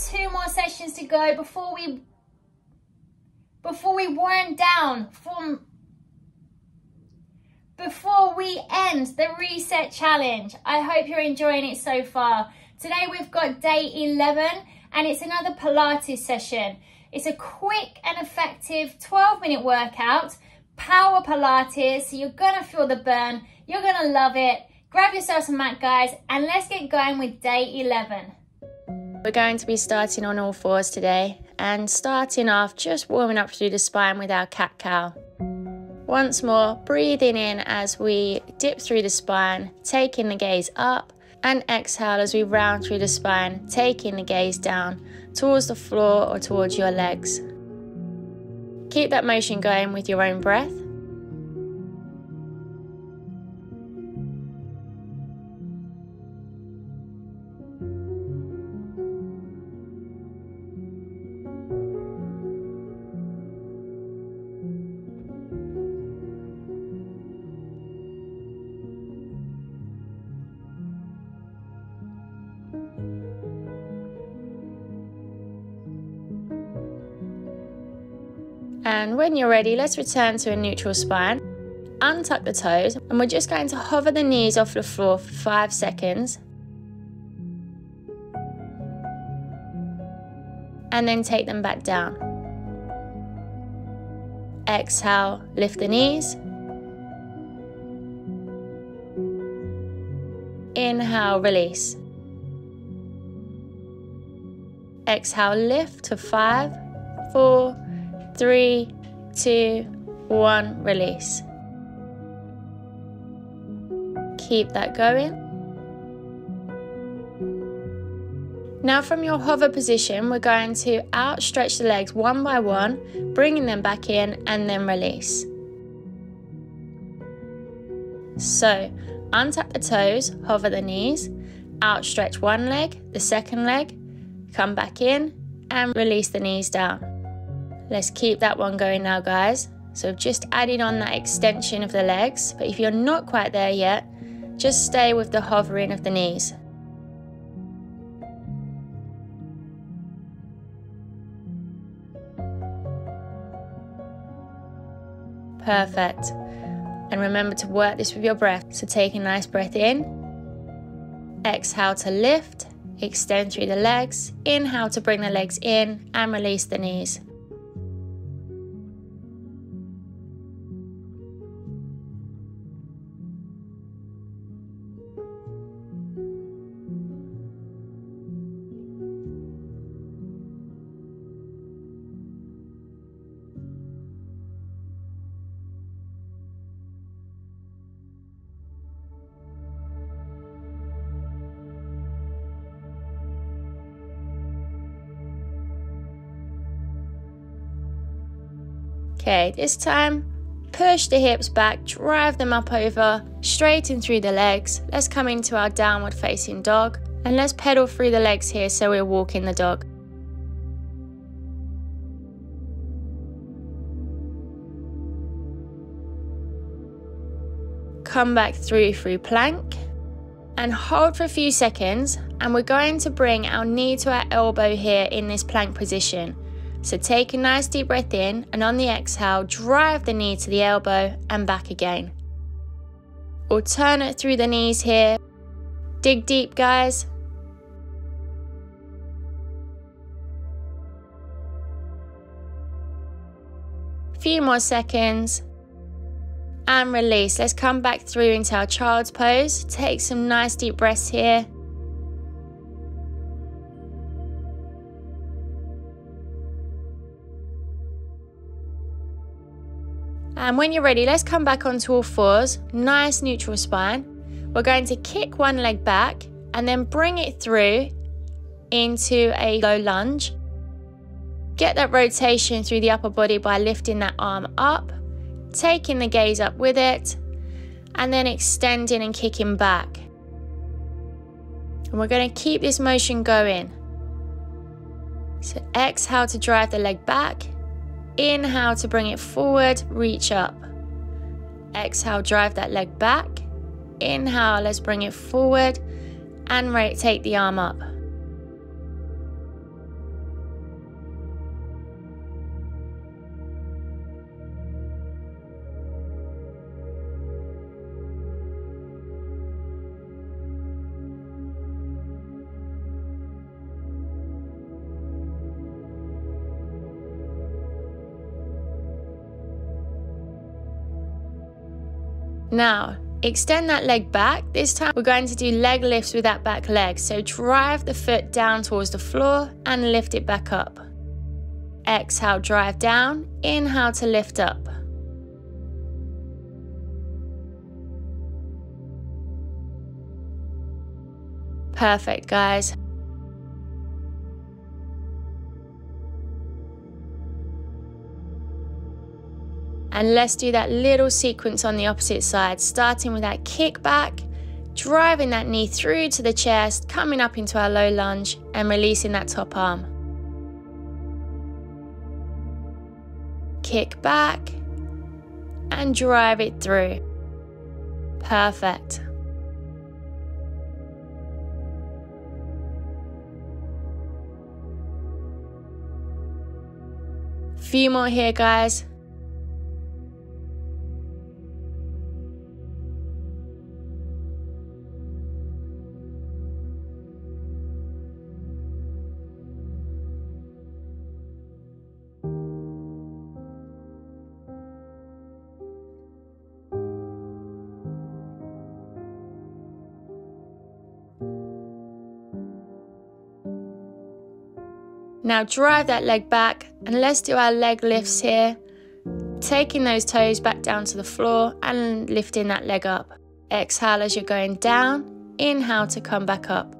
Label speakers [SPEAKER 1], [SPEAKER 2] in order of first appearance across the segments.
[SPEAKER 1] 2 more sessions to go before we wind down before we end the reset challenge. I hope you're enjoying it so far. Today we've got day 11 and it's another Pilates session. It's a quick and effective 12-minute workout, Power Pilates, so you're gonna feel the burn, you're gonna love it. Grab yourself some mat, guys, and let's get going with day 11. We're going to be starting on all fours today and starting off just warming up through the spine with our cat-cow. Once more, breathing in as we dip through the spine, taking the gaze up, and exhale as we round through the spine, taking the gaze down towards the floor or towards your legs. Keep that motion going with your own breath. And when you're ready, let's return to a neutral spine. Untuck the toes, and we're just going to hover the knees off the floor for 5 seconds. And then take them back down. Exhale, lift the knees. Inhale, release. Exhale, lift to 5, 4, 3, 2, 1, release. Keep that going. Now from your hover position, we're going to outstretch the legs one by one, bringing them back in and then release. So, untuck the toes, hover the knees, outstretch one leg, the second leg, come back in and release the knees down. Let's keep that one going now, guys. So just adding on that extension of the legs, but if you're not quite there yet, just stay with the hovering of the knees. Perfect. And remember to work this with your breath. So take a nice breath in. Exhale to lift, extend through the legs. Inhale to bring the legs in and release the knees. Okay, this time, push the hips back, drive them up over, straighten through the legs. Let's come into our downward facing dog and let's pedal through the legs here so we're walking the dog. Come back through plank and hold for a few seconds, and we're going to bring our knee to our elbow here in this plank position. So take a nice deep breath in, and on the exhale, drive the knee to the elbow and back again. Alternate through the knees here. Dig deep, guys. Few more seconds. And release. Let's come back through into our child's pose. Take some nice deep breaths here. And when you're ready, let's come back onto all fours, nice neutral spine. We're going to kick one leg back and then bring it through into a low lunge. Get that rotation through the upper body by lifting that arm up, taking the gaze up with it, and then extending and kicking back. And we're going to keep this motion going. So exhale to drive the leg back. Inhale to bring it forward, reach up. Exhale, drive that leg back. Inhale, let's bring it forward and rotate the arm up. Now, extend that leg back. This time we're going to do leg lifts with that back leg. So drive the foot down towards the floor and lift it back up. Exhale, drive down. Inhale to lift up. Perfect, guys. And let's do that little sequence on the opposite side, starting with that kick back, driving that knee through to the chest, coming up into our low lunge and releasing that top arm. Kick back and drive it through. Perfect. Few more here, guys. Now drive that leg back and let's do our leg lifts here. Taking those toes back down to the floor and lifting that leg up. Exhale as you're going down. Inhale to come back up.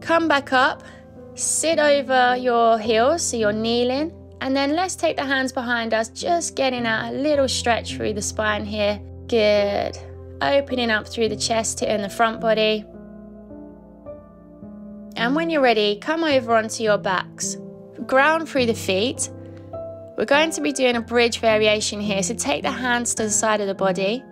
[SPEAKER 1] Come back up, sit over your heels so you're kneeling, and then let's take the hands behind us, just getting out a little stretch through the spine here. Good. Opening up through the chest and the front body. And when you're ready, come over onto your backs. Ground through the feet. We're going to be doing a bridge variation here, so take the hands to the side of the body.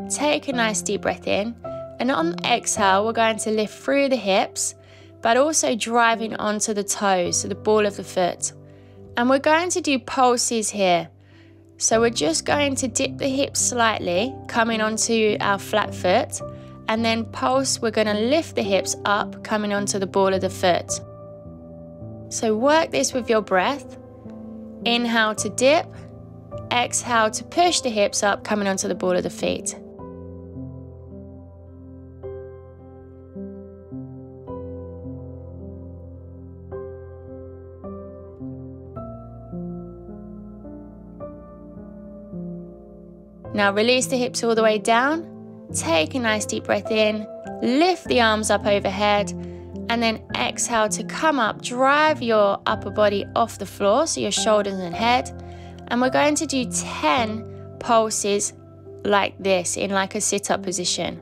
[SPEAKER 1] Take a nice deep breath in. And on exhale, we're going to lift through the hips, but also driving onto the toes, so the ball of the foot. And we're going to do pulses here. So we're just going to dip the hips slightly, coming onto our flat foot, and then pulse, we're going to lift the hips up, coming onto the ball of the foot. So work this with your breath. Inhale to dip, exhale to push the hips up, coming onto the ball of the feet. Now release the hips all the way down, take a nice deep breath in, lift the arms up overhead, and then exhale to come up, drive your upper body off the floor, so your shoulders and head. And we're going to do 10 pulses like this, in like a sit-up position.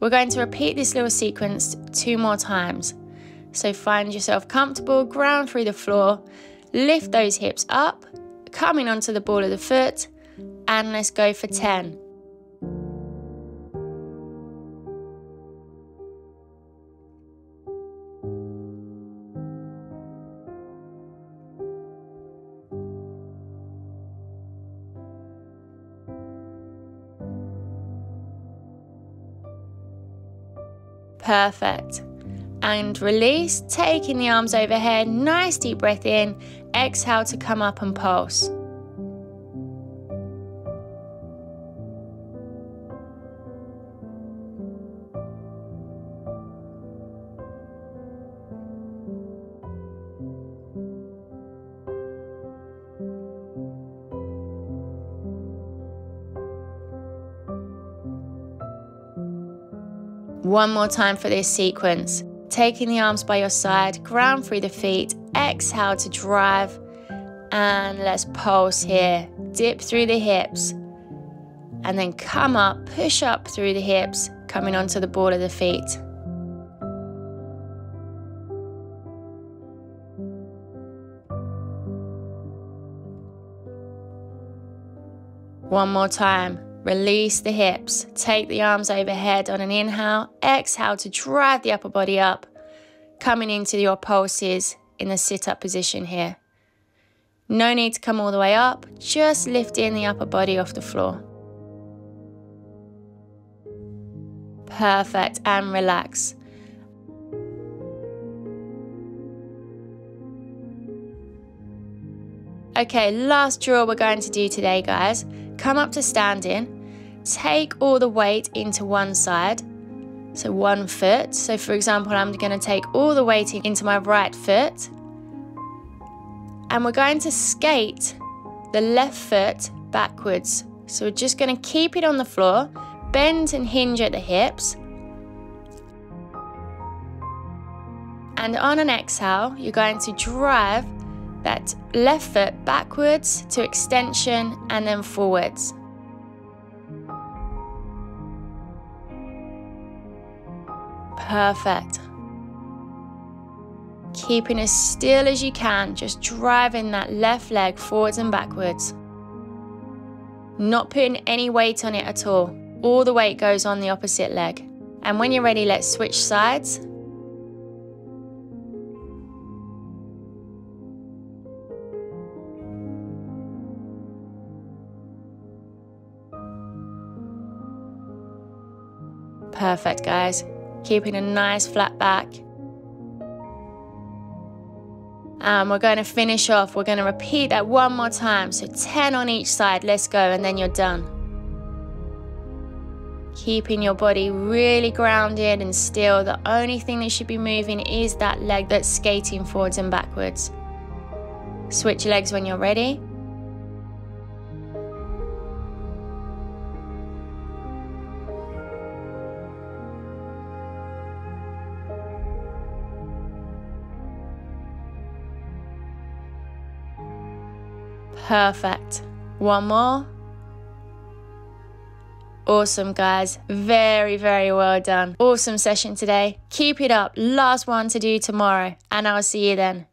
[SPEAKER 1] We're going to repeat this little sequence 2 more times. So find yourself comfortable, ground through the floor, lift those hips up, coming onto the ball of the foot, and let's go for 10. Perfect. And release, taking the arms overhead, nice deep breath in, exhale to come up and pulse. One more time for this sequence. Taking the arms by your side, ground through the feet, exhale to drive, and let's pulse here. Dip through the hips, and then come up, push up through the hips, coming onto the ball of the feet. One more time. Release the hips. Take the arms overhead on an inhale. Exhale to drive the upper body up. Coming into your pulses in the sit-up position here. No need to come all the way up. Just lifting the upper body off the floor. Perfect. And relax. Okay, last drill we're going to do today, guys. Come up to standing. Take all the weight into one side. So one foot. So for example, I'm going to take all the weight into my right foot. And we're going to skate the left foot backwards. So we're just going to keep it on the floor. Bend and hinge at the hips. And on an exhale, you're going to drive that left foot backwards to extension and then forwards. Perfect. Keeping as still as you can, just driving that left leg forwards and backwards. Not putting any weight on it at all. All the weight goes on the opposite leg. And when you're ready, let's switch sides. Perfect, guys. Keeping a nice flat back. And we're going to finish off. We're going to repeat that one more time. So 10 on each side. Let's go. And then you're done. Keeping your body really grounded and still. The only thing that should be moving is that leg that's skating forwards and backwards. Switch legs when you're ready. Perfect. One more. Awesome, guys. Very, very well done. Awesome session today. Keep it up. Last one to do tomorrow, and I'll see you then.